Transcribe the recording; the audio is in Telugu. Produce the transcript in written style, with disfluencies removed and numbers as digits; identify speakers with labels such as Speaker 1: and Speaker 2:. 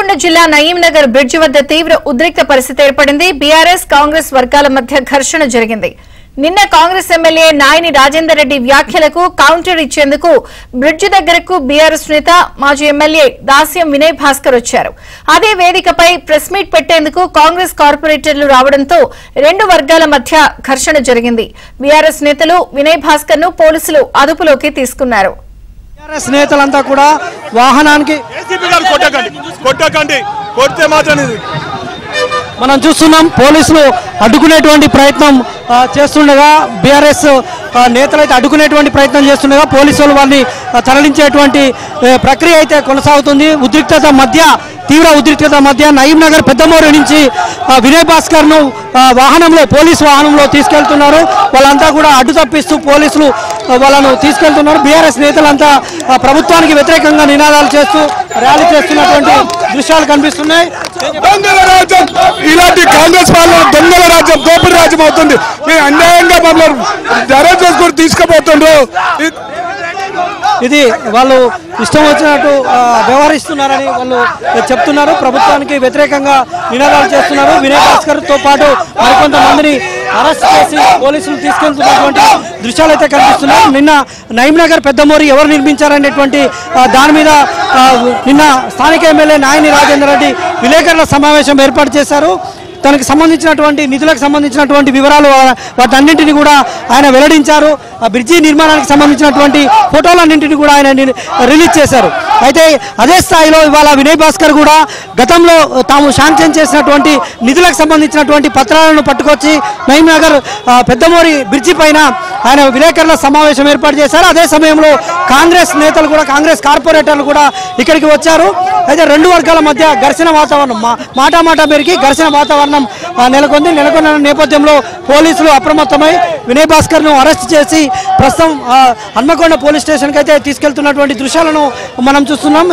Speaker 1: నల్గొండ జిల్లా నయీం నగర్ బ్రిడ్జి వద్ద తీవ్ర ఉద్రిక్త పరిస్థితి ఏర్పడింది. బీఆర్ఎస్ కాంగ్రెస్ వర్గాల మధ్య ఘర్షణ జరిగింది. నిన్న కాంగ్రెస్ ఎమ్మెల్యే నాయని రాజేందర్ రెడ్డి వ్యాఖ్యలకు కౌంటర్ ఇచ్చేందుకు బ్రిడ్జి దగ్గరకు బీఆర్ఎస్ నేత మాజీ ఎమ్మెల్యే దాస్యం వినయ్ భాస్కర్ వచ్చారు. అదే వేదికపై ప్రెస్ మీట్ పెట్టేందుకు కాంగ్రెస్ కార్పొరేటర్లు రావడంతో రెండు వర్గాల మధ్య ఘర్షణ జరిగింది. బీఆర్ఎస్ నేతలు వినయ్ భాస్కర్ ను పోలీసులు అదుపులోకి తీసుకున్నారు.
Speaker 2: బీఆర్ఎస్ నేతలంతా కూడా వాహనానికి మనం చూస్తున్నాం. పోలీసులు అడ్డుకునేటువంటి ప్రయత్నం చేస్తుండగా బీఆర్ఎస్ నేతలైతే అడ్డుకునేటువంటి ప్రయత్నం చేస్తుండగా పోలీసులు వారిని తరలించేటువంటి ప్రక్రియ అయితే కొనసాగుతుంది. తీవ్ర ఉద్రిక్తత మధ్య నయీం నగర్ పెద్దమూరు నుంచి వినయ్ భాస్కర్ ను పోలీసు వాహనంలో తీసుకెళ్తున్నారు. వాళ్ళంతా కూడా అడ్డు తప్పిస్తూ పోలీసులు వాళ్ళను తీసుకెళ్తున్నారు. బీఆర్ఎస్ నేతలంతా ప్రభుత్వానికి వ్యతిరేకంగా నినాదాలు చేస్తూ ర్యాలీ చేస్తున్నటువంటి దృశ్యాలు కనిపిస్తున్నాయి.
Speaker 3: ఇలాంటి కాంగ్రెస్ పాలన దొంగల రాజ్యం, దోపిడీ రాజ్యం అవుతుంది. మేము అన్యాయంగా మమ్మల్ని అరెస్ట్ చేసుకొని తీసుకుపోతుండ్రు.
Speaker 2: ఇది వాళ్ళు ఇష్టం వచ్చినట్టు వ్యవహరిస్తున్నారని వాళ్ళు చెప్తున్నారు. ప్రభుత్వానికి వ్యతిరేకంగా నినాదాలు చేస్తున్నారు. వినయ్ భాస్కర్ తో పాటు మరికొంతమందిని అరెస్ట్ చేసి పోలీసులు తీసుకెళ్తున్నటువంటి దృశ్యాలు అయితే కనిపిస్తున్నాయి. నిన్న నయీం నగర్ పెద్దమూరి ఎవరు నిర్మించారనేటువంటి దాని మీద నిన్న స్థానిక ఎమ్మెల్యే నాయని రాజేందర్ రెడ్డి విలేకరుల సమావేశం ఏర్పాటు చేశారు. తనకు సంబంధించినటువంటి నిధులకు సంబంధించినటువంటి వివరాలు వాటన్నింటినీ కూడా ఆయన వెల్లడించారు. ఆ బ్రిడ్జి నిర్మాణానికి సంబంధించినటువంటి ఫోటోలన్నింటినీ కూడా ఆయన రిలీజ్ చేశారు. అయితే అదే స్థాయిలో ఇవాళ వినయ్ భాస్కర్ కూడా గతంలో తాము శాంక్షన్ చేసినటువంటి నిధులకు సంబంధించినటువంటి పత్రాలను పట్టుకొచ్చి నయీం నగర్ పెద్దమూరి బ్రిడ్జి పైన ఆయన విలేకరుల సమావేశం ఏర్పాటు చేశారు. అదే సమయంలో కాంగ్రెస్ నేతలు కూడా, కాంగ్రెస్ కార్పొరేటర్లు కూడా ఇక్కడికి వచ్చారు. అయితే రెండు వర్గాల మధ్య ఘర్షణ వాతావరణం, మాట మేరకి ఘర్షణ వాతావరణం నెలకొన్న నేపథ్యంలో పోలీసులు అప్రమత్తమై వినయ్ భాస్కర్ ను అరెస్ట్ చేసి ప్రస్తుతం హన్మకొండ పోలీస్ స్టేషన్ కి అయితే తీసుకెళ్తున్నటువంటి దృశ్యాలను మనం చూస్తున్నాం.